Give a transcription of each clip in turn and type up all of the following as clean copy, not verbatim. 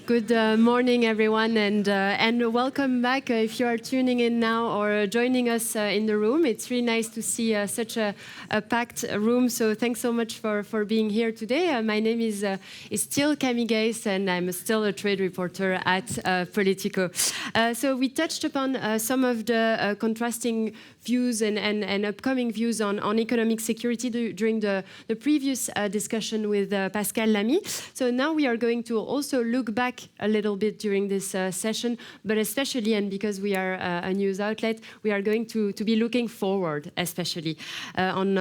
Good morning, everyone, and welcome back. If you are tuning in now or joining us in the room, it's really nice to see such a packed room. So thanks so much for being here today. My name is still Camille Gaze, and I'm still a trade reporter at Politico. So we touched upon some of the contrasting views and upcoming views on economic security during the previous discussion with Pascal Lamy. So now we are going to also look back a little bit during this session, but especially, and because we are a news outlet, we are going to be looking forward, especially in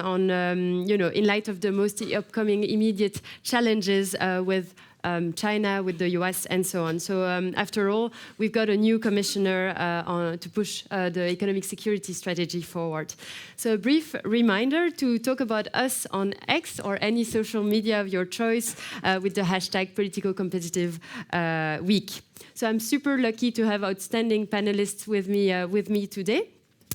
light of the most upcoming immediate challenges with China, with the US, and so on. So after all, we've got a new commissioner to push the economic security strategy forward. So a brief reminder to talk about us on X or any social media of your choice with the hashtag Politico Competitive Week. So I'm super lucky to have outstanding panelists with me today.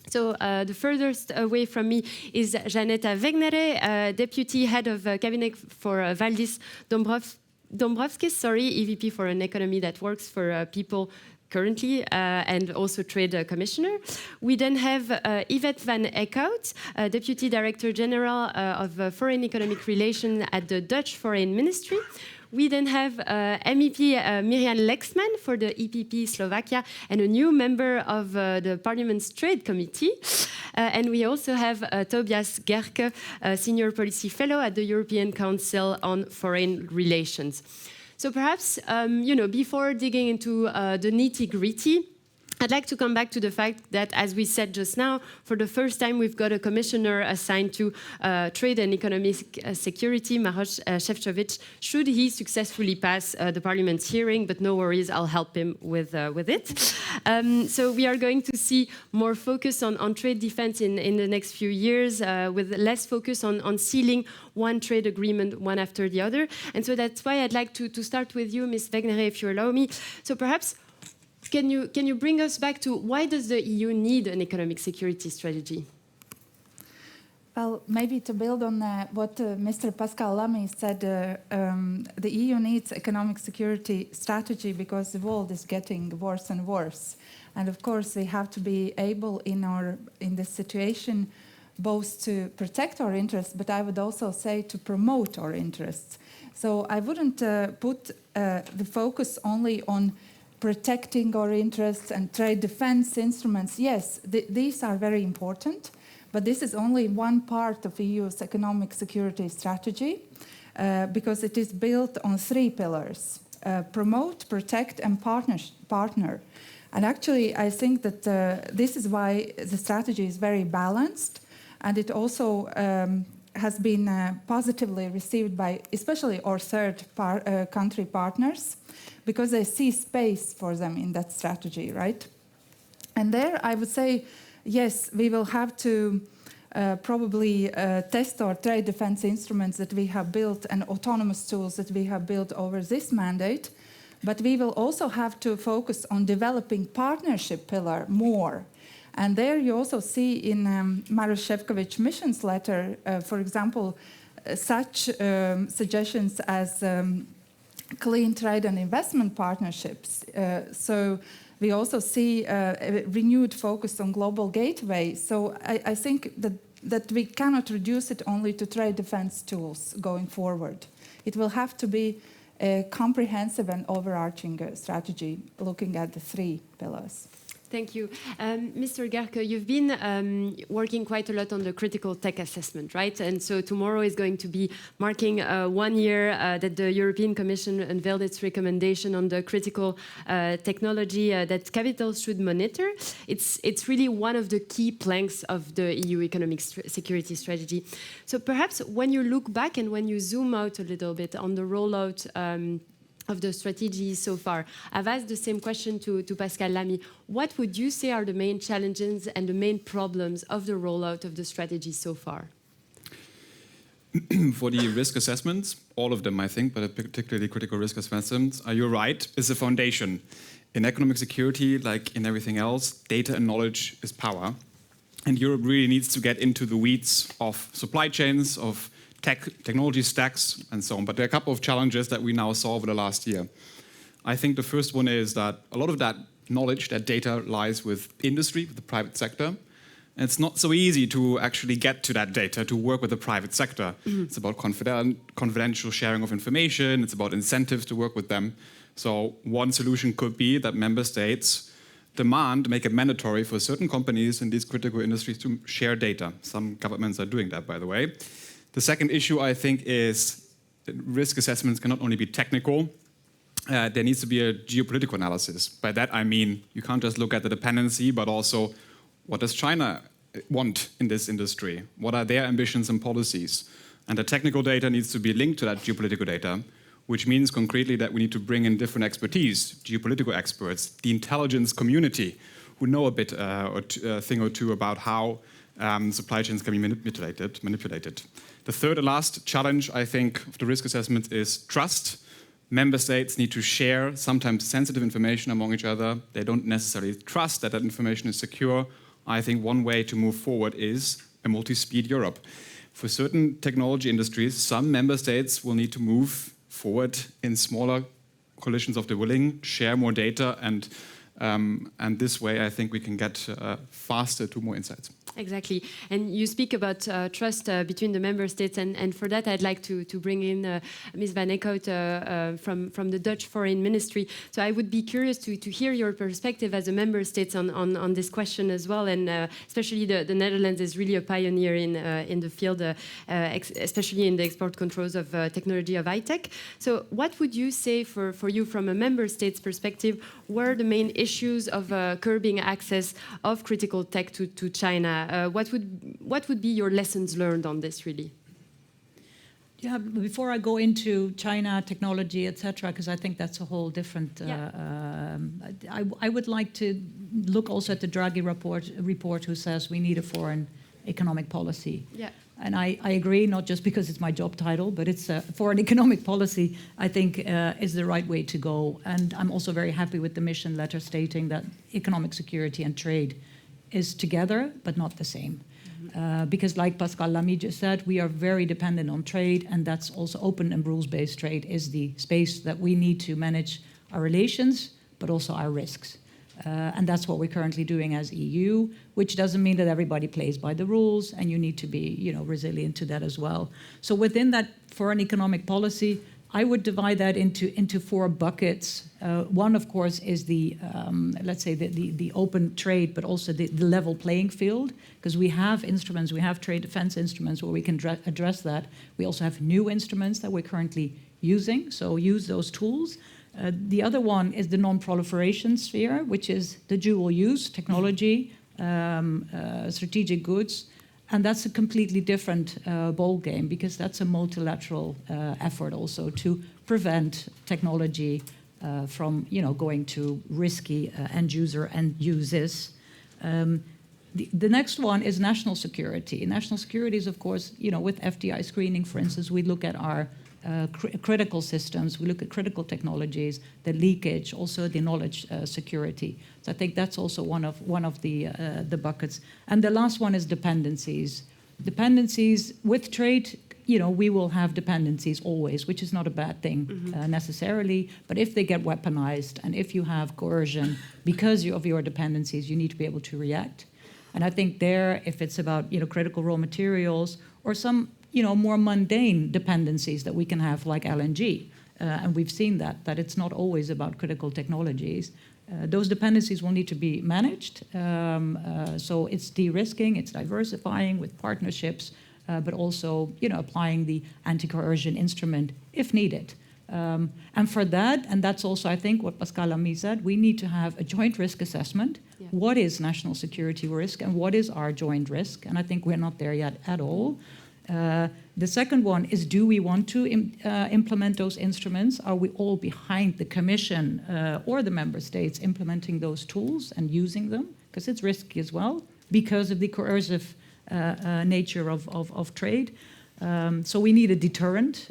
So the furthest away from me is Janeta Wegnere, Deputy Head of Cabinet for Valdis Dombrovskis, EVP for an economy that works for people currently, and also Trade Commissioner. We then have Yvette van Eekhout, Deputy Director General of Foreign Economic Relations at the Dutch Foreign Ministry. We then have MEP Mirjam Lexman for the EPP Slovakia and a new member of the Parliament's Trade Committee. And we also have Tobias Gerke, Senior Policy Fellow at the European Council on Foreign Relations. So perhaps, before digging into the nitty-gritty, I'd like to come back to the fact that, as we said just now, for the first time we've got a commissioner assigned to trade and economic security, Maroš Šefčovič, should he successfully pass the Parliament's hearing, but no worries, I'll help him with it. So we are going to see more focus on trade defense in the next few years, with less focus on sealing one trade agreement one after the other. And so that's why I'd like to start with you, Ms. Wegnere, if you allow me. So perhaps Can you bring us back to why does the EU need an economic security strategy? Well, maybe to build on what Mr. Pascal Lamy said, the EU needs economic security strategy because the world is getting worse and worse. And of course, we have to be able in this situation both to protect our interests, but I would also say to promote our interests. So I wouldn't put the focus only on protecting our interests and trade defense instruments. Yes, these are very important, but this is only one part of EU's economic security strategy because it is built on three pillars: promote, protect, and partner. And actually, I think that this is why the strategy is very balanced, and it also has been positively received by especially our third country partners, because they see space for them in that strategy, right? And there I would say, yes, we will have to probably test our trade defense instruments that we have built and autonomous tools that we have built over this mandate, but we will also have to focus on developing partnership pillar more. And there you also see in Maroš Šefčovič's missions letter, for example, such suggestions as clean trade and investment partnerships. So we also see a renewed focus on global gateway. So I think that we cannot reduce it only to trade defense tools going forward. It will have to be a comprehensive and overarching strategy looking at the three pillars. Thank you. Mr. Gerke, you've been working quite a lot on the critical tech assessment, right? And so tomorrow is going to be marking 1 year that the European Commission unveiled its recommendation on the critical technology that capitals should monitor. It's really one of the key planks of the EU economic security strategy. So perhaps when you look back and when you zoom out a little bit on the rollout of the strategy so far, I've asked the same question to Pascal Lamy. What would you say are the main challenges and the main problems of the rollout of the strategy so far? For the risk assessments, all of them, I think, but particularly critical risk assessments, you're right, is a foundation. In economic security, like in everything else, data and knowledge is power. And Europe really needs to get into the weeds of supply chains, of technology stacks, and so on. But there are a couple of challenges that we now saw over the last year. I think the first one is that a lot of that knowledge, that data lies with industry, with the private sector. And it's not so easy to actually get to that data, to work with the private sector. It's about confidential sharing of information. It's about incentives to work with them. So one solution could be that member states make it mandatory for certain companies in these critical industries to share data. Some governments are doing that, by the way. The second issue, I think, is that risk assessments cannot only be technical. There needs to be a geopolitical analysis. By that, I mean, you can't just look at the dependency, but also what does China want in this industry? What are their ambitions and policies? And the technical data needs to be linked to that geopolitical data, which means concretely that we need to bring in different expertise, geopolitical experts, the intelligence community, who know a bit a thing or two about how supply chains can be manipulated. The third and last challenge, I think, of the risk assessment is trust. Member states need to share sometimes sensitive information among each other. They don't necessarily trust that that information is secure. I think one way to move forward is a multi-speed Europe. For certain technology industries, some member states will need to move forward in smaller coalitions of the willing, share more data, and this way I think we can get faster to more insights. Exactly. And you speak about trust between the member states, and for that I'd like to bring in Ms. Van Eekhout from the Dutch Foreign Ministry. So I would be curious to hear your perspective as a member state on this question as well, and especially the Netherlands is really a pioneer in the field, especially in the export controls of technology of high-tech. So what would you say for you from a member state's perspective were the main issues of curbing access of critical tech to China? What would be your lessons learned on this, really? Yeah, before I go into China technology, etc., because I think that's a whole different. I would like to look also at the Draghi report, who says we need a foreign economic policy. Yeah. And I agree, not just because it's my job title, but it's foreign economic policy, I think, is the right way to go. And I'm also very happy with the mission letter stating that economic security and trade is together, but not the same. Because like Pascal Lamy just said, we are very dependent on trade, and that's also open and rules-based trade is the space that we need to manage our relations, but also our risks. And that's what we're currently doing as EU, which doesn't mean that everybody plays by the rules, and you need to be, resilient to that as well. So within that foreign economic policy, I would divide that into four buckets. One, of course, is the let's say the open trade, but also the level playing field, because we have instruments, we have trade defense instruments where we can address that. We also have new instruments that we're currently using, so use those tools. The other one is the non-proliferation sphere, which is the dual-use technology, strategic goods. And that's a completely different ball game, because that's a multilateral effort also to prevent technology from, going to risky end uses. The next one is national security. National security is, of course, with FDI screening, for instance, we look at our critical systems, we look at critical technologies, the leakage, also the knowledge security. So I think that's also one of the buckets. And the last one is dependencies. Dependencies with trade, we will have dependencies always, which is not a bad thing necessarily. But if they get weaponized and if you have coercion because of your dependencies, you need to be able to react. And I think there, if it's about critical raw materials or some more mundane dependencies that we can have, like LNG. And we've seen that it's not always about critical technologies. Those dependencies will need to be managed. So it's de-risking, it's diversifying with partnerships, but also applying the anti-coercion instrument if needed. And for that, and that's also, I think, what Pascal Lamy said, we need to have a joint risk assessment. Yeah. What is national security risk and what is our joint risk? And I think we're not there yet at all. The second one is, do we want to implement those instruments? Are we all behind the Commission or the member states implementing those tools and using them? Because it's risky as well, because of the coercive nature of trade. So we need a deterrent.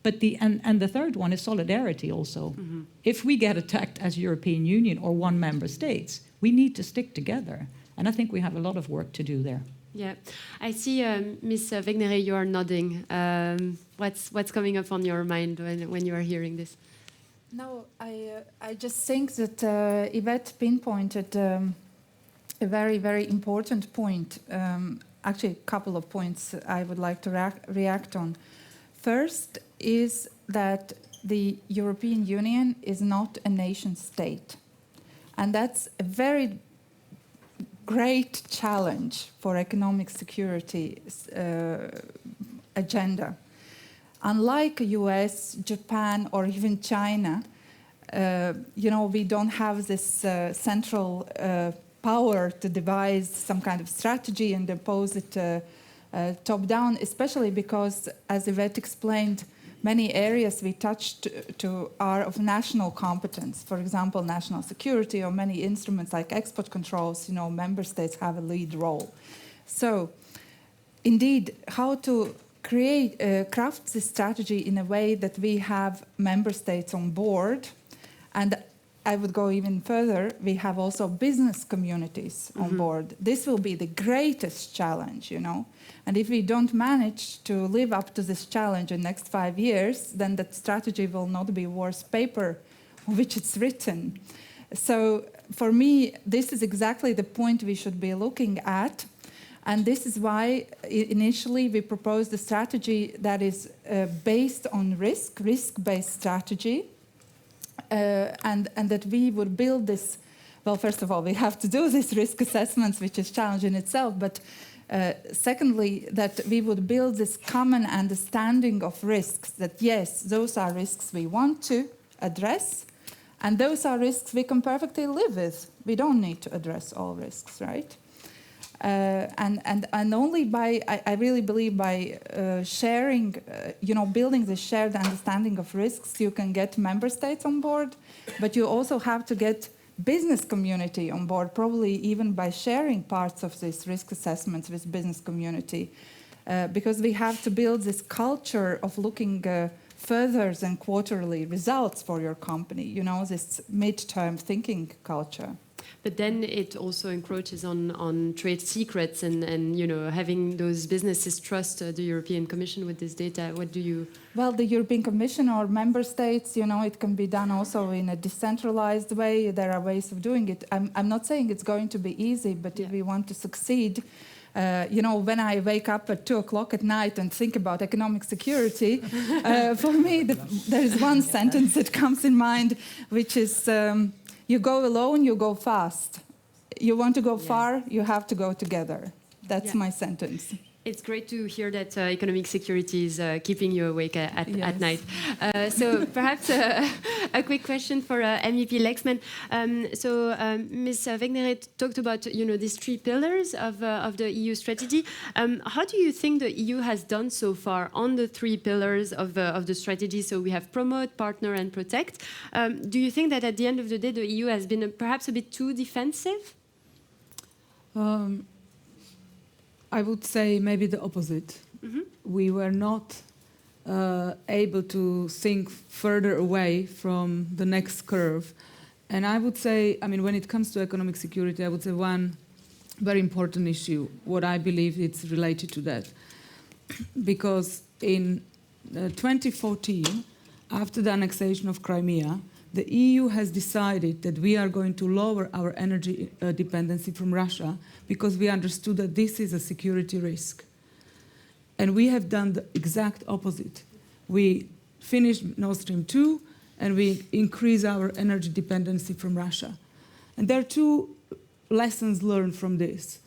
But the third one is solidarity also. Mm-hmm. If we get attacked as European Union or one member states, we need to stick together. And I think we have a lot of work to do there. Yeah, I see, Ms. Wegnere, you are nodding. What's coming up on your mind when you are hearing this? No, I just think that Yvette pinpointed a very, very important point. Actually, a couple of points I would like to react on. First is that the European Union is not a nation state. And that's a very great challenge for economic security agenda. Unlike US, Japan, or even China, we don't have this central power to devise some kind of strategy and impose it top-down, especially because, as Yvette explained, many areas we touched to are of national competence. For example, national security, or many instruments like export controls, member states have a lead role. So, indeed, how to craft this strategy in a way that we have member states on board, and I would go even further, we have also business communities on board. This will be the greatest challenge, And if we don't manage to live up to this challenge in the next 5 years, then that strategy will not be worth paper on which it's written. So for me, this is exactly the point we should be looking at. And this is why initially we proposed a strategy that is based on risk-based strategy, and that we would build this. Well, first of all, we have to do these risk assessments, which is challenging in itself, but secondly, that we would build this common understanding of risks, that yes, those are risks we want to address, and those are risks we can perfectly live with. We don't need to address all risks, right? And only by, I really believe, by sharing, building this shared understanding of risks, you can get member states on board, but you also have to get business community on board, probably even by sharing parts of these risk assessments with business community, because we have to build this culture of looking further than quarterly results for your company, this mid-term thinking culture. But then it also encroaches on trade secrets and having those businesses trust the European Commission with this data. What do you... Well, the European Commission or member states, it can be done also in a decentralized way. There are ways of doing it. I'm not saying it's going to be easy, but if we want to succeed, when I wake up at 2 o'clock at night and think about economic security, for me, there is one sentence that comes in mind, which is... you go alone, you go fast. You want to go far, you have to go together. That's my sentence. It's great to hear that economic security is keeping you awake at night. So perhaps a quick question for MEP Lexman. Ms. Wegener talked about these 3 pillars of the EU strategy. How do you think the EU has done so far on the 3 pillars of the strategy? So we have promote, partner, and protect. Do you think that at the end of the day, the EU has been perhaps a bit too defensive? I would say maybe the opposite. We were not able to think further away from the next curve. And I would say, when it comes to economic security, I would say one very important issue, what I believe it's related to that. Because in 2014, after the annexation of Crimea, the EU has decided that we are going to lower our energy dependency from Russia because we understood that this is a security risk. And we have done the exact opposite. We finished Nord Stream 2 and we increase our energy dependency from Russia. And there are 2 lessons learned from this.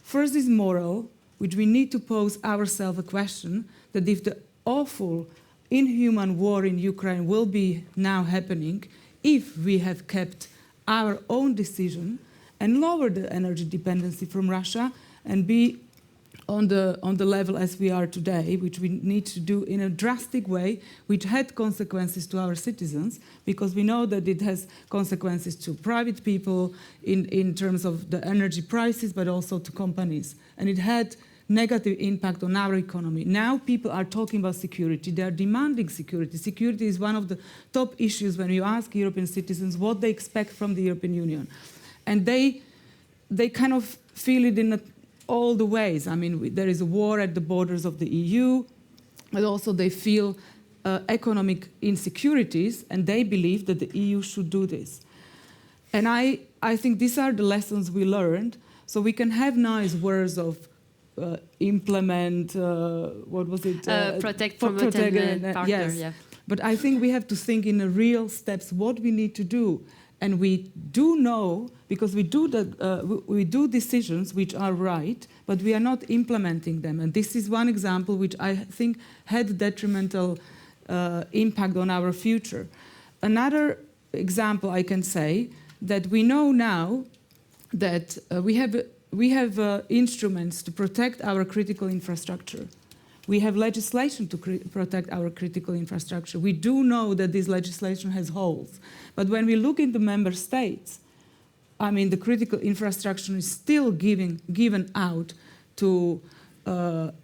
First is moral, which we need to pose ourselves a question that if the awful inhuman war in Ukraine will be now happening if we have kept our own decision and lower the energy dependency from Russia and be on the level as we are today, which we need to do in a drastic way, which had consequences to our citizens, because we know that it has consequences to private people in terms of the energy prices, but also to companies. And it had negative impact on our economy. Now people are talking about security. They are demanding security. Security is one of the top issues when you ask European citizens what they expect from the European Union. And they kind of feel it in all the ways. There is a war at the borders of the EU, but also they feel economic insecurities, and they believe that the EU should do this. And I think these are the lessons we learned. So we can have nice words of implement, what was it? Protect, promote, and partner, yes. yeah. But I think we have to think in the real steps what we need to do. And we do know, because we do decisions which are right, but we are not implementing them. And this is one example which I think had detrimental impact on our future. Another example I can say that we know now that we have instruments to protect our critical infrastructure. We have legislation to protect our critical infrastructure. We do know that this legislation has holes. But when we look into member states, I mean, the critical infrastructure is still given out to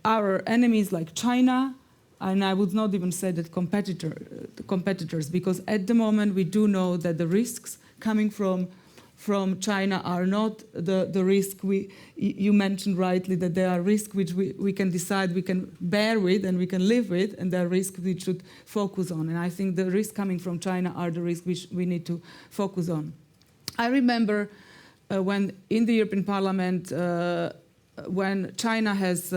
our enemies like China, and I would not even say that competitors, because at the moment we do know that the risks coming from China are not the risk you mentioned rightly, that there are risks which we can decide we can bear with and we can live with, and there are risks we should focus on. And I think the risks coming from China are the risks which we need to focus on. I remember when in the European Parliament, when China has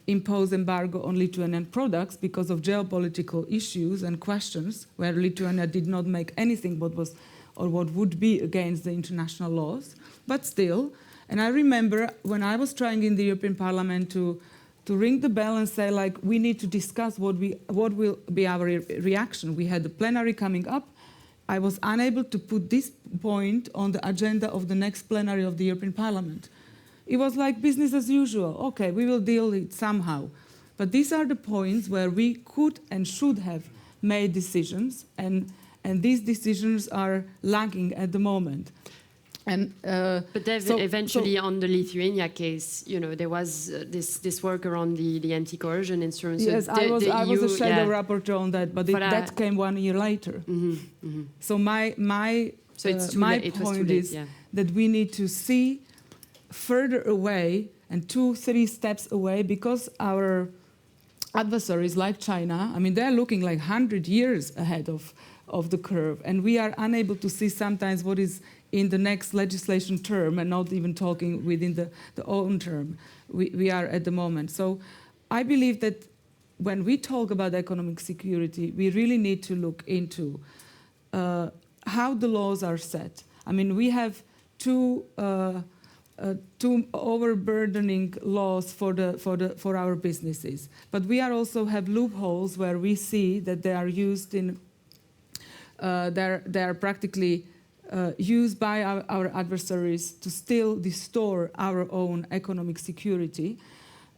imposed embargo on Lithuanian products because of geopolitical issues and questions, where Lithuania did not make anything what would be against the international laws, but still. And I remember when I was trying in the European Parliament to ring the bell and say, like, we need to discuss what will be our reaction. We had the plenary coming up. I was unable to put this point on the agenda of the next plenary of the European Parliament. It was like business as usual. Okay, we will deal with it somehow. But these are the points where we could and should have made decisions, and these decisions are lagging at the moment. And but eventually, on the Lithuania case, you know, there was this work around the anti-coercion instruments. Yes, so I was a shadow yeah. rapporteur on that, but that came 1 year later. So my point is that we need to see further away and 2-3 steps away, because our adversaries like China, I mean, they're looking like 100 years ahead of the curve, and we are unable to see sometimes what is in the next legislation term, and not even talking within the own term we are at the moment. So I believe that when we talk about economic security, we really need to look into how the laws are set. I mean, we have two overburdening laws for our businesses, but we also have loopholes where we see that they are used in they are practically used by our adversaries to still distort our own economic security.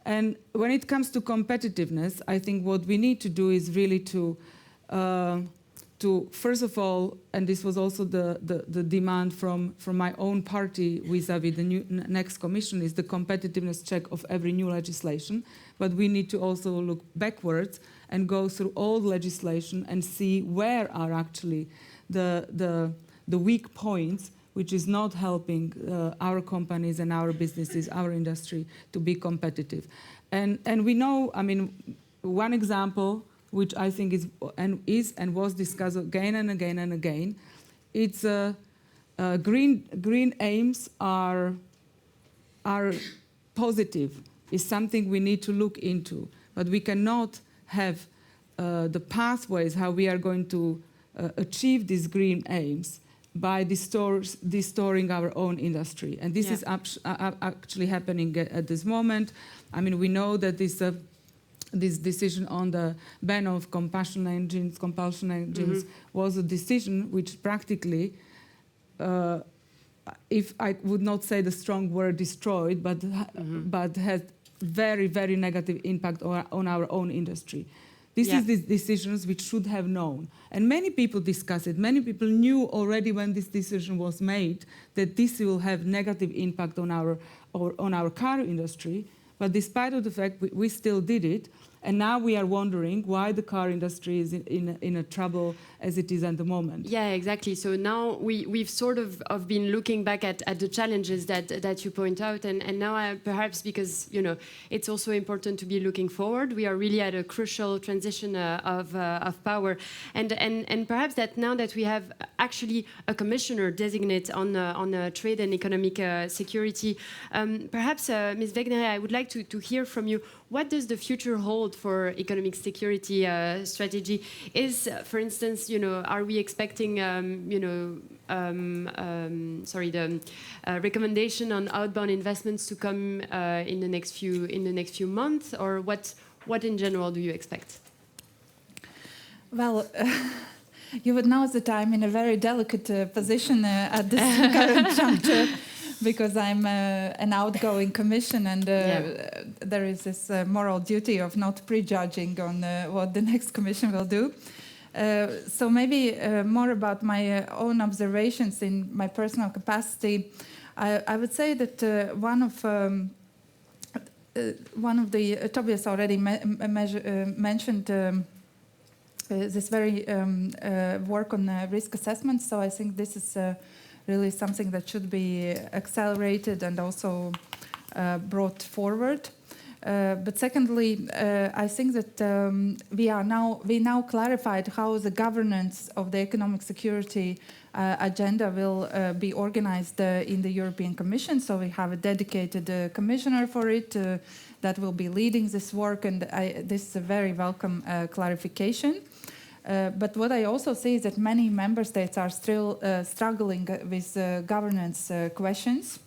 And when it comes to competitiveness, I think what we need to do is really to first of all, and this was also the demand from my own party vis-à-vis the next commission, is the competitiveness check of every new legislation. But we need to also look backwards and go through all legislation and see where are actually the weak points, which is not helping our companies and our businesses, our industry, to be competitive. And we know, I mean, one example which I think is and was discussed again and again and again, it's green aims are positive. It's something we need to look into, but we cannot have the pathways how we are going to achieve these green aims by distorting our own industry. And this is actually happening at this moment. I mean, we know that this decision on the ban of compulsion engines was a decision which practically, if I would not say the strong word destroyed, but had very, very negative impact on our own industry. This is the decisions which should have known. And many people discuss it. Many people knew already when this decision was made that this will have negative impact on our car industry. But despite of the fact we still did it. And now we are wondering why the car industry is in a trouble as it is at the moment. Yeah, exactly. So now we've sort of been looking back at the challenges that you point out, and now perhaps because it's also important to be looking forward. We are really at a crucial transition of power, and perhaps that now that we have actually a commissioner designate on trade and economic security, perhaps Ms. Wegner, I would like to hear from you. What does the future hold for economic security strategy? Is, for instance, are we expecting, the recommendation on outbound investments to come in the next few months, or what in general do you expect? Well, you would know that I'm in a very delicate position at this current juncture, because I'm an outgoing commission, and there is this moral duty of not prejudging on what the next commission will do. So maybe more about my own observations in my personal capacity. I would say that one of the Tobias already mentioned this very work on risk assessment. So I think this is really something that should be accelerated and also brought forward. But secondly, I think that we now clarified how the governance of the economic security agenda will be organized in the European Commission. So we have a dedicated commissioner for it that will be leading this work, and this is a very welcome clarification. But what I also see is that many member states are still struggling with governance questions,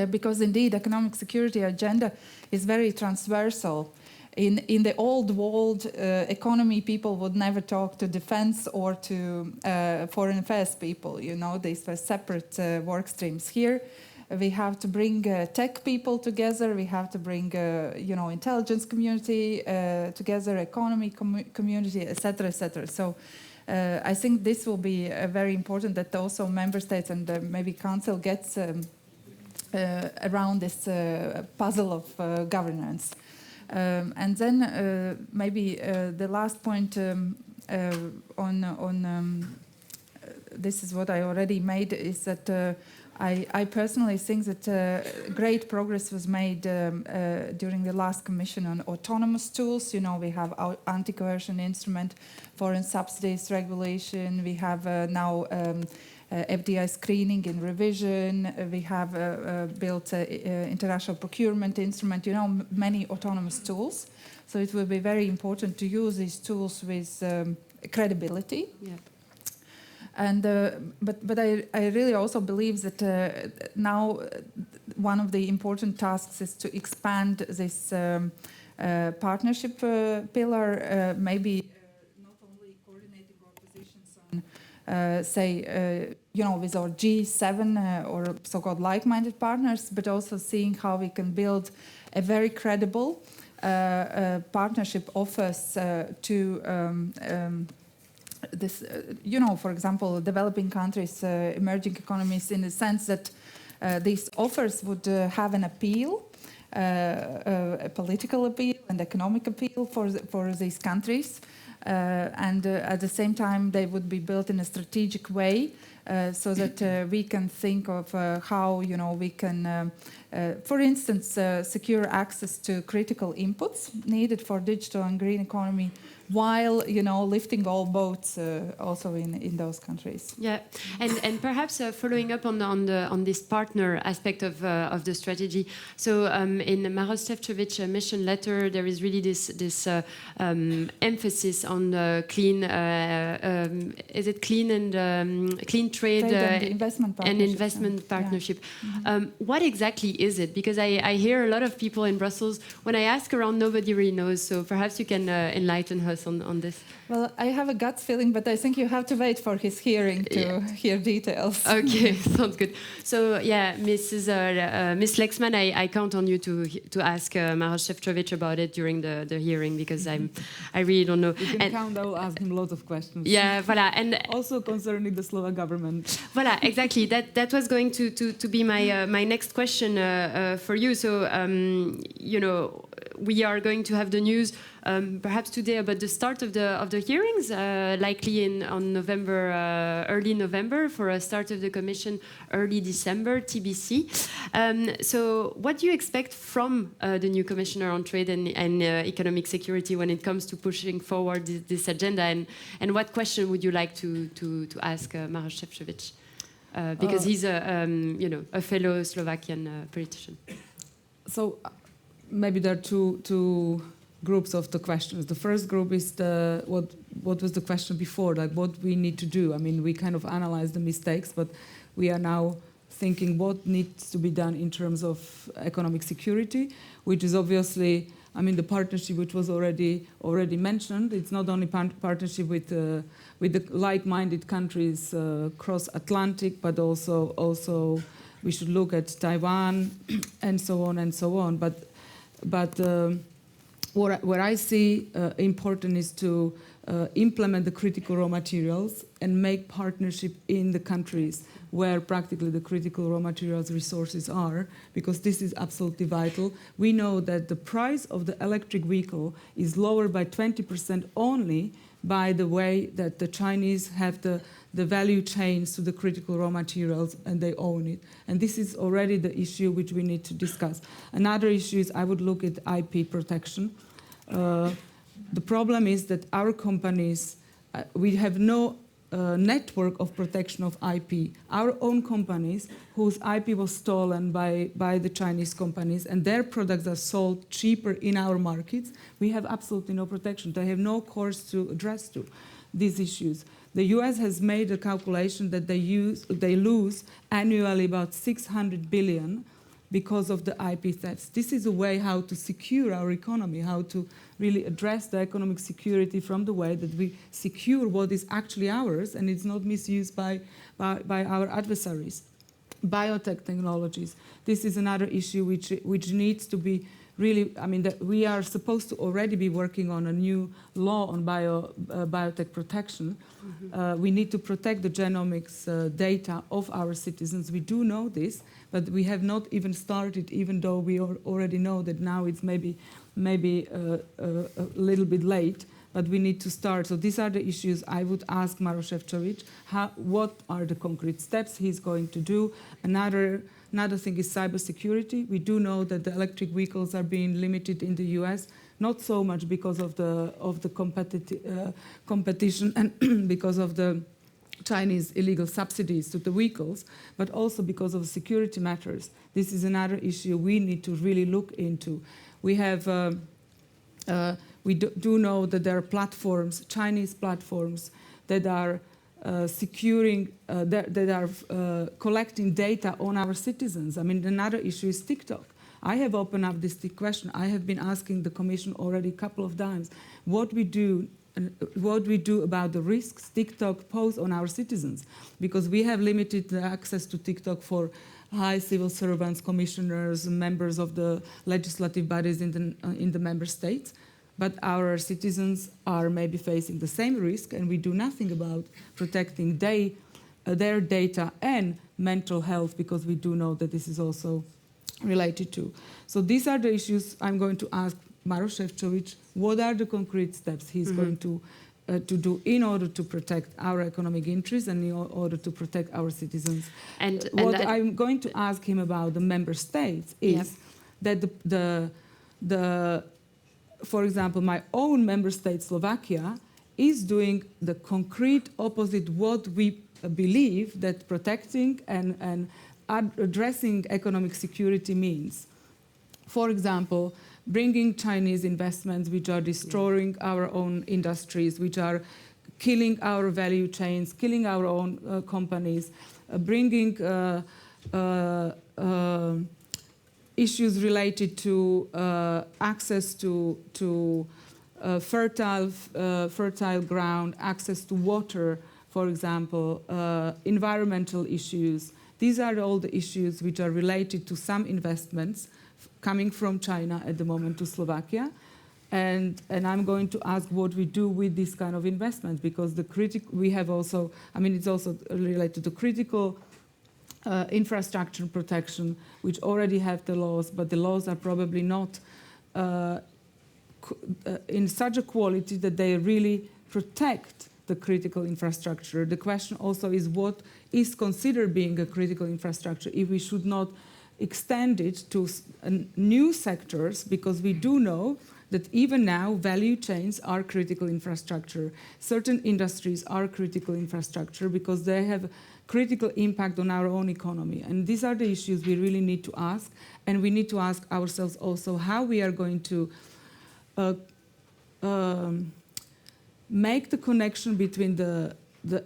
because indeed economic security agenda is very transversal. In the old world economy, people would never talk to defense or to foreign affairs people. These were separate work streams. Here we have to bring tech people together, we have to bring intelligence community together, economy community, etc., etc. So I think this will be very important, that also member states and maybe council gets around this puzzle of governance. And then maybe the last point on this is what I already made, is that I personally think that great progress was made during the last commission on autonomous tools. We have our anti-coercion instrument, foreign subsidies regulation. We have now FDI screening in revision. We have built international procurement instrument. Many autonomous tools. So it will be very important to use these tools with credibility. Yeah. And but I really also believe that now one of the important tasks is to expand this partnership pillar, maybe not only coordinating our positions on, say, with our G7 or so-called like-minded partners, but also seeing how we can build a very credible partnership offers to this, for example, developing countries, emerging economies, in the sense that these offers would have an appeal, a political appeal and economic appeal for these countries, and at the same time they would be built in a strategic way, so that we can think of how we can, for instance, secure access to critical inputs needed for digital and green economy, while lifting all boats also in those countries. Yeah, and perhaps following up on this partner aspect of the strategy. So in Maroš Šefčovič's mission letter, there is really this emphasis on clean. Is it clean and clean trade and investment partnership? Yeah. What exactly is it? Because I hear a lot of people in Brussels. When I ask around, nobody really knows. So perhaps you can enlighten us on this. Well, I have a gut feeling, but I think you have to wait for his hearing to hear details. Okay, sounds good. So yeah, Miss Lexman, I count on you to ask Maroš Šefčovič about it during the hearing, because I really don't know. You can count. I will ask him lots of questions. Yeah, voilà, and also concerning the Slovak government. Voilà, exactly. That was going to be my next question for you. So we are going to have the news perhaps today about the start of the hearings, likely on November, early November, for a start of the Commission early December, TBC. So what do you expect from the new Commissioner on Trade and Economic Security when it comes to pushing forward this agenda? And what question would you like to ask Maroš Šefčovič? Because he's a fellow Slovakian politician. So maybe there are two groups of the questions. The first group is what was the question before, like what we need to do. I mean, we kind of analyzed the mistakes, but we are now thinking what needs to be done in terms of economic security, which is obviously, I mean, the partnership which was already mentioned. It's not only partnership with the like-minded countries cross-Atlantic, but also we should look at Taiwan and so on and so on. But what I see important is to implement the critical raw materials and make partnership in the countries where practically the critical raw materials resources are, because this is absolutely vital. We know that the price of the electric vehicle is lower by 20% only by the way that the Chinese have the value chains to the critical raw materials and they own it. And this is already the issue which we need to discuss. Another issue is I would look at IP protection. The problem is that our companies, we have no network of protection of IP. Our own companies, whose IP was stolen by the Chinese companies, and their products are sold cheaper in our markets, we have absolutely no protection. They have no course to address to these issues. The US has made a calculation that they lose annually about 600 billion because of the IP thefts. This is a way how to secure our economy, how to really address the economic security from the way that we secure what is actually ours and it's not misused by our adversaries. Biotech technologies. This is another issue which needs to be really, I mean, that we are supposed to already be working on a new law on biotech protection. Mm-hmm. We need to protect the genomics data of our citizens. We do know this, but we have not even started, even though we already know that now it's maybe a little bit late, but we need to start. So these are the issues I would ask Maroš Šefčovič, what are the concrete steps he's going to do. Another thing is cybersecurity. We do know that the electric vehicles are being limited in the US, not so much because of the competition and because of the Chinese illegal subsidies to the vehicles, but also because of security matters. This is another issue we need to really look into. We have, we do know that there are platforms, Chinese platforms, that are securing, that are collecting data on our citizens. I mean, another issue is TikTok. I have opened up this question. I have been asking the Commission already a couple of times what we do about the risks TikTok pose on our citizens, because we have limited the access to TikTok for high civil servants, commissioners, members of the legislative bodies in the member states. But our citizens are maybe facing the same risk, and we do nothing about protecting their data and mental health, because we do know that this is also related to. So these are the issues I'm going to ask Maroš Šefčovič. What are the concrete steps he's going to do in order to protect our economic interests and in order to protect our citizens? And what I'm going to ask him about the member states is that for example, my own member state, Slovakia, is doing the concrete opposite what we believe that protecting and addressing economic security means. For example, bringing Chinese investments which are destroying our own industries, which are killing our value chains, killing our own companies, bringing issues related to access to fertile ground, access to water, for example, environmental issues. These are all the issues which are related to some investments coming from China at the moment to Slovakia. And I'm going to ask what we do with this kind of investments, because we have also, I mean, it's also related to critical infrastructure protection, which already have the laws, but the laws are probably not in such a quality that they really protect the critical infrastructure. The question also is what is considered being a critical infrastructure, if we should not extend it to new sectors, because we do know that even now value chains are critical infrastructure. Certain industries are critical infrastructure because they have critical impact on our own economy. And these are the issues we really need to ask. And we need to ask ourselves also how we are going to make the connection between the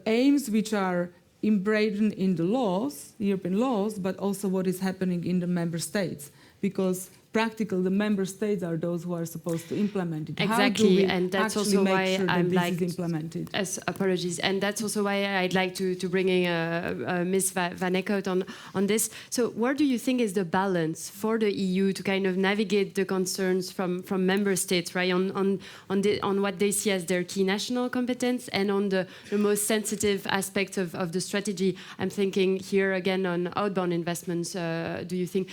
aims which are embedded in the laws, European laws, but also what is happening in the member states. Because practically the member states are those who are supposed to implement it. Exactly, and that's also why I'm like, implemented? Apologies, and that's also why I'd like to bring in Ms. Van Eekhout on this. So where do you think is the balance for the EU to kind of navigate the concerns from member states, right, on what they see as their key national competence and on the most sensitive aspects of the strategy? I'm thinking here again on outbound investments. Do you think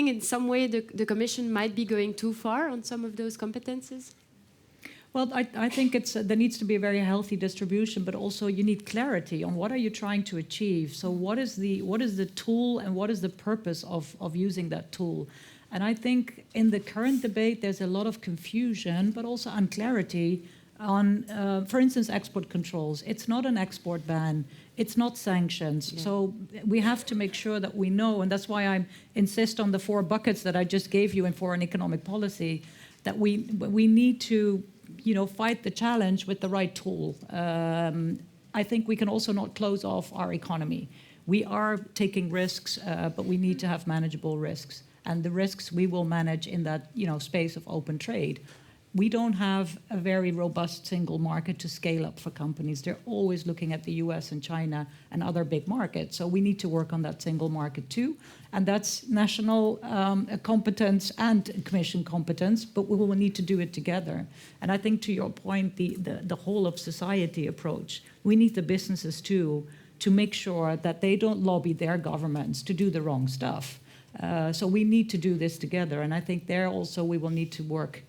in some way the Commission might be going too far on some of those competences? Well, I think there needs to be a very healthy distribution, but also you need clarity on what are you trying to achieve. So what is the tool and what is the purpose of using that tool? And I think in the current debate, there's a lot of confusion, but also unclarity on, for instance, export controls. It's not an export ban. It's not sanctions. Yeah. So we have to make sure that we know, and that's why I insist on the 4 buckets that I just gave you in foreign economic policy, that we need to, fight the challenge with the right tool. I think we can also not close off our economy. We are taking risks, but we need to have manageable risks. And the risks we will manage in that, space of open trade. We don't have a very robust single market to scale up for companies. They're always looking at the US and China and other big markets. So we need to work on that single market too. And that's national competence and Commission competence, but we will need to do it together. And I think to your point, the whole of society approach, we need the businesses too to make sure that they don't lobby their governments to do the wrong stuff. So we need to do this together. And I think there also we will need to work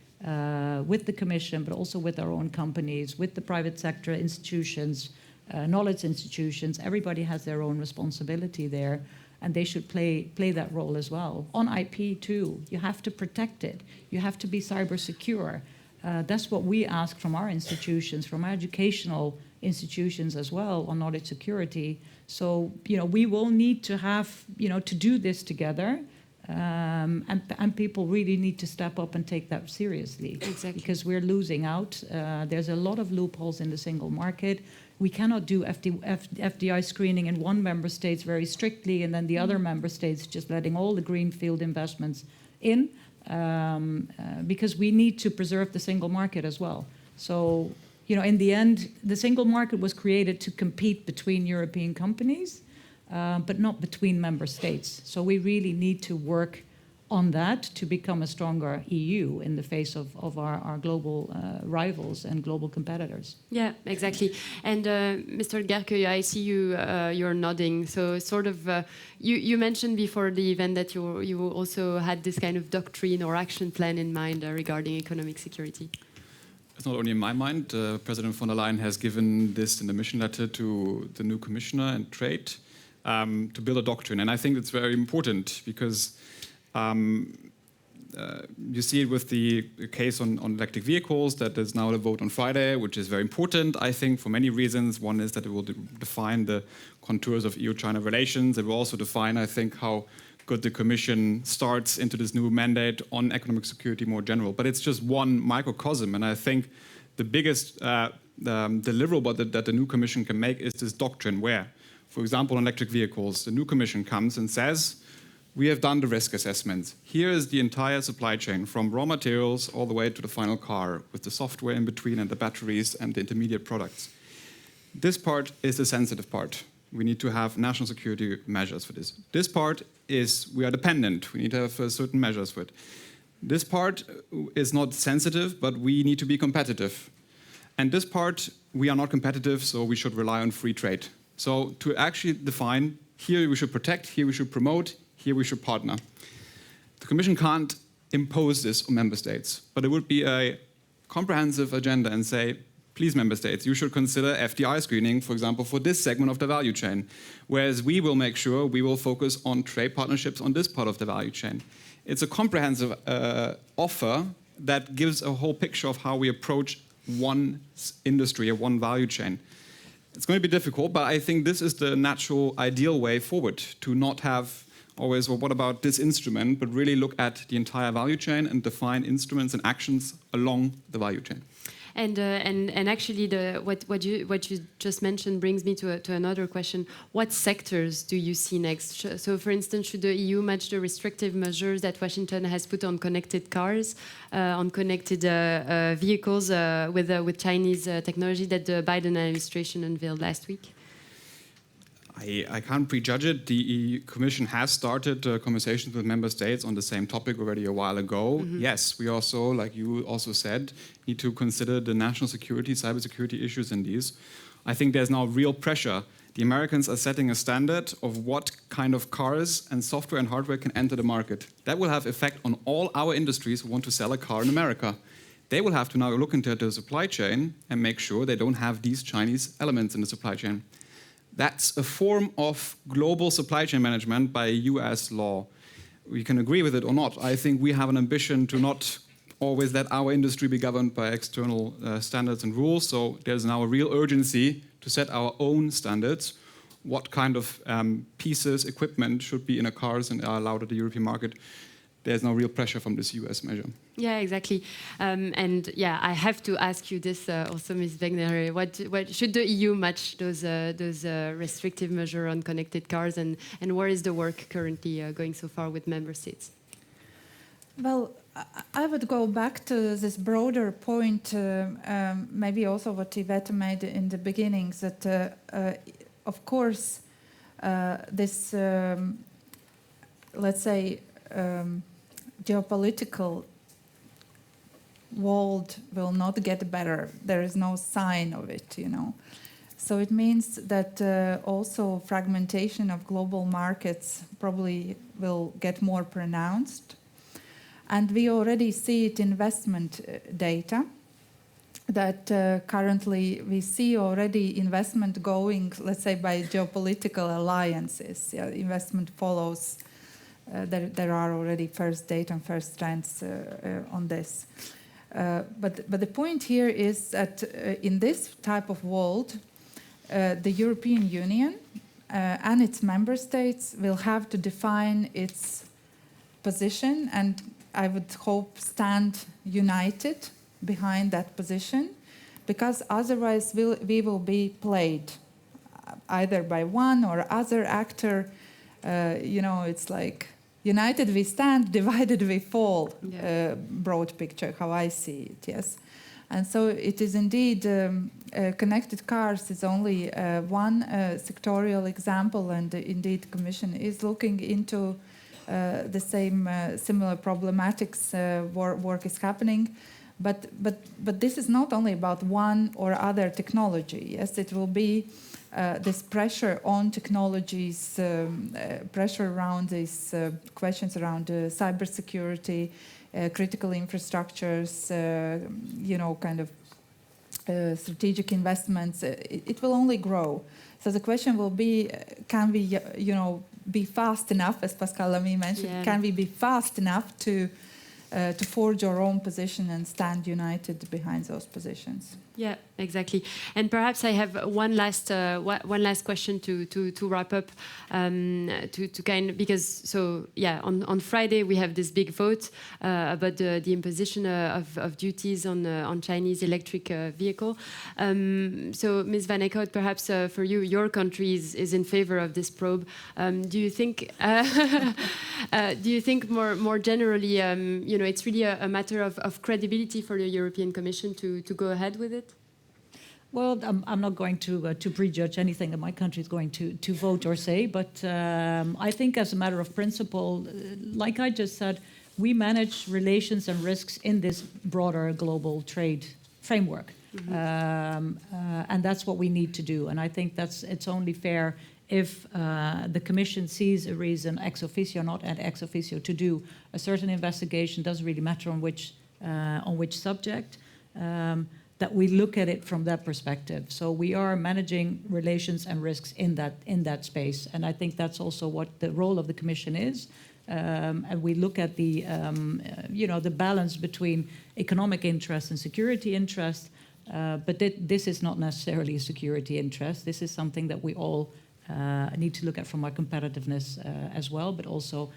with the Commission, but also with our own companies, with the private sector institutions, knowledge institutions. Everybody has their own responsibility there, and they should play that role as well. On IP too, you have to protect it. You have to be cyber secure. That's what we ask from our institutions, from our educational institutions as well on knowledge security. So, we will need to have, to do this together. And people really need to step up and take that seriously. Exactly. Because we're losing out. There's a lot of loopholes in the single market. We cannot do FDI screening in one member state very strictly and then the other member states just letting all the greenfield investments in because we need to preserve the single market as well. So, in the end, the single market was created to compete between European companies, but not between member states. So we really need to work on that to become a stronger EU in the face of our global rivals and global competitors. Yeah, exactly. And Mr. Gerke, I see you're nodding. So sort of, you mentioned before the event that you also had this kind of doctrine or action plan in mind regarding economic security. It's not only in my mind. President von der Leyen has given this in the mission letter to the new commissioner in trade to build a doctrine. And I think it's very important because you see it with the case on electric vehicles, that there's now a vote on Friday, which is very important, I think, for many reasons. One is that it will define the contours of EU-China relations. It will also define, I think, how good the Commission starts into this new mandate on economic security more general. But it's just one microcosm, and I think the biggest deliverable that the new Commission can make is this doctrine where, for example, on electric vehicles, the new Commission comes and says, we have done the risk assessments. Here is the entire supply chain, from raw materials all the way to the final car, with the software in between and the batteries and the intermediate products. This part is the sensitive part. We need to have national security measures for this. This part is, we are dependent. We need to have certain measures for it. This part is not sensitive, but we need to be competitive. And this part, we are not competitive, so we should rely on free trade. So to actually define, here we should protect, here we should promote, here we should partner. The Commission can't impose this on member states, but it would be a comprehensive agenda and say, please, member states, you should consider FDI screening, for example, for this segment of the value chain, whereas we will make sure we will focus on trade partnerships on this part of the value chain. It's a comprehensive offer that gives a whole picture of how we approach one industry or one value chain. It's going to be difficult, but I think this is the natural, ideal way forward, to not have always, well, what about this instrument, but really look at the entire value chain and define instruments and actions along the value chain. And actually, what you just mentioned brings me to another question. What sectors do you see next? So, for instance, should the EU match the restrictive measures that Washington has put on connected cars, on connected vehicles with Chinese technology that the Biden administration unveiled last week? I can't prejudge it. The EU Commission has started conversations with member states on the same topic already a while ago. Mm-hmm. Yes, we also, like you also said, need to consider the national security, cybersecurity issues in these. I think there's now real pressure. The Americans are setting a standard of what kind of cars and software and hardware can enter the market. That will have effect on all our industries who want to sell a car in America. They will have to now look into the supply chain and make sure they don't have these Chinese elements in the supply chain. That's a form of global supply chain management by US law. We can agree with it or not. I think we have an ambition to not always let our industry be governed by external standards and rules. So there's now a real urgency to set our own standards. What kind of pieces, equipment should be in a cars and are allowed at the European market? There's no real pressure from this US measure. Yeah, exactly. And yeah, I have to ask you this also, Ms. Wegner. What should the EU match those restrictive measures on connected cars, and where is the work currently going so far with member states? Well, I would go back to this broader point, maybe also what Yvette made in the beginnings, that of course this, let's say, geopolitical world will not get better. There is no sign of it, you know. So it means that also fragmentation of global markets probably will get more pronounced. And we already see it in investment data, that currently we see already investment going, let's say, by geopolitical alliances. Yeah, investment follows. There are already first data and first trends on this. But the point here is that in this type of world, the European Union and its member states will have to define its position, and I would hope stand united behind that position, because otherwise we will be played either by one or other actor. You know, it's like united we stand, divided we fall, yeah. Broad picture, how I see it, yes. And so it is indeed, connected cars is only one sectorial example, and indeed Commission is looking into the same similar problematics. Work is happening, but this is not only about one or other technology. Yes, it will be this pressure on technologies, pressure around these questions around cybersecurity, critical infrastructures, you know, kind of strategic investments. It will only grow. So the question will be, can we, you know, be fast enough, as Pascal Lamy mentioned, yeah. Can we be fast enough to forge our own position and stand united behind those positions? Yeah, exactly. And perhaps I have one last question to wrap up, to kind of, because so yeah, on Friday we have this big vote about the imposition of duties on Chinese electric vehicle. So Ms. Van Eekhout, perhaps for you, your country is in favor of this probe. Do you think more generally, you know, it's really a matter of credibility for the European Commission to go ahead with it? Well, I'm not going to prejudge anything that my country is going to vote or say, but I think as a matter of principle, like I just said, we manage relations and risks in this broader global trade framework. Mm-hmm. And that's what we need to do. And I think it's only fair if the Commission sees a reason, ex officio, not ex officio, to do a certain investigation, doesn't really matter on which subject, that we look at it from that perspective. So we are managing relations and risks in that space, and I think that's also what the role of the Commission is. And we look at the the balance between economic interest and security interest. But this is not necessarily a security interest. This is something that we all need to look at from our competitiveness as well, but also,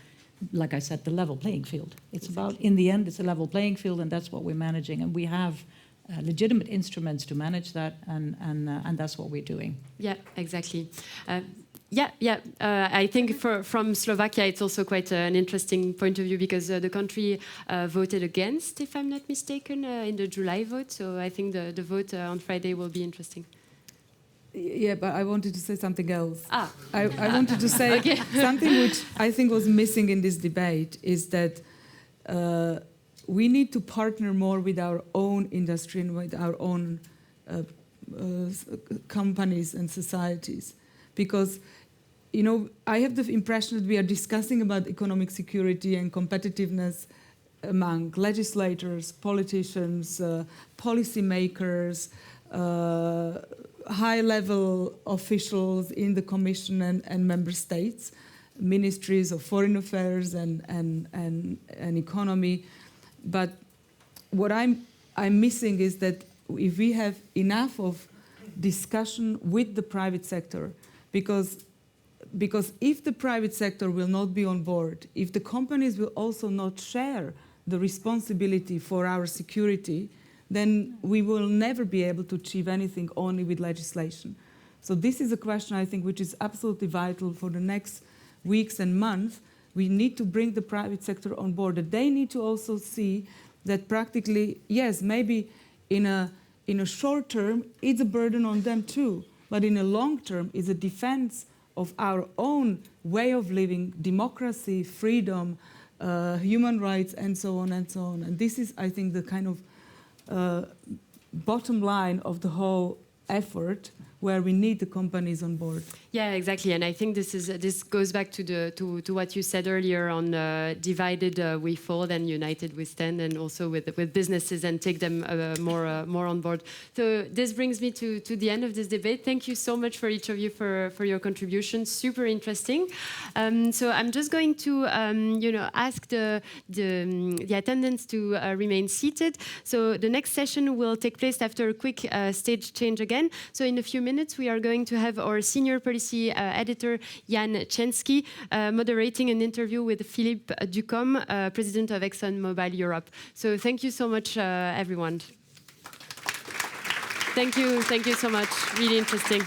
like I said, the level playing field. It's about, in the end, it's a level playing field, and that's what we're managing. And we have legitimate instruments to manage that, and that's what we're doing. Yeah, exactly. I think from Slovakia, it's also quite an interesting point of view because the country voted against, if I'm not mistaken, in the July vote. So I think the vote on Friday will be interesting. Yeah, but I wanted to say something else. I wanted to say something which I think was missing in this debate is that we need to partner more with our own industry and with our own companies and societies. Because, I have the impression that we are discussing about economic security and competitiveness among legislators, politicians, policymakers, high-level officials in the Commission and member states, ministries of foreign affairs and economy. But what I'm missing is that if we have enough of discussion with the private sector, because if the private sector will not be on board, if the companies will also not share the responsibility for our security, then we will never be able to achieve anything only with legislation. So this is a question, I think, which is absolutely vital for the next weeks and months. We need to bring the private sector on board. That they need to also see that practically, yes, maybe in a short term, it's a burden on them too. But in a long term, it's a defense of our own way of living, democracy, freedom, human rights, and so on and so on. And this is, I think, the kind of bottom line of the whole effort, where we need the companies on board. Yeah, exactly, and I think this goes back to what you said earlier on divided we fall and united we stand, and also with businesses and take them more on board. So this brings me to the end of this debate. Thank you so much for each of you for your contributions. Super interesting. So I'm just going to ask the attendants to remain seated. So the next session will take place after a quick stage change again. So in a few minutes, we are going to have our senior policy editor, Jan Chensky, moderating an interview with Philippe Ducombe, president of ExxonMobil Europe. So thank you so much, everyone. Thank you so much. Really interesting.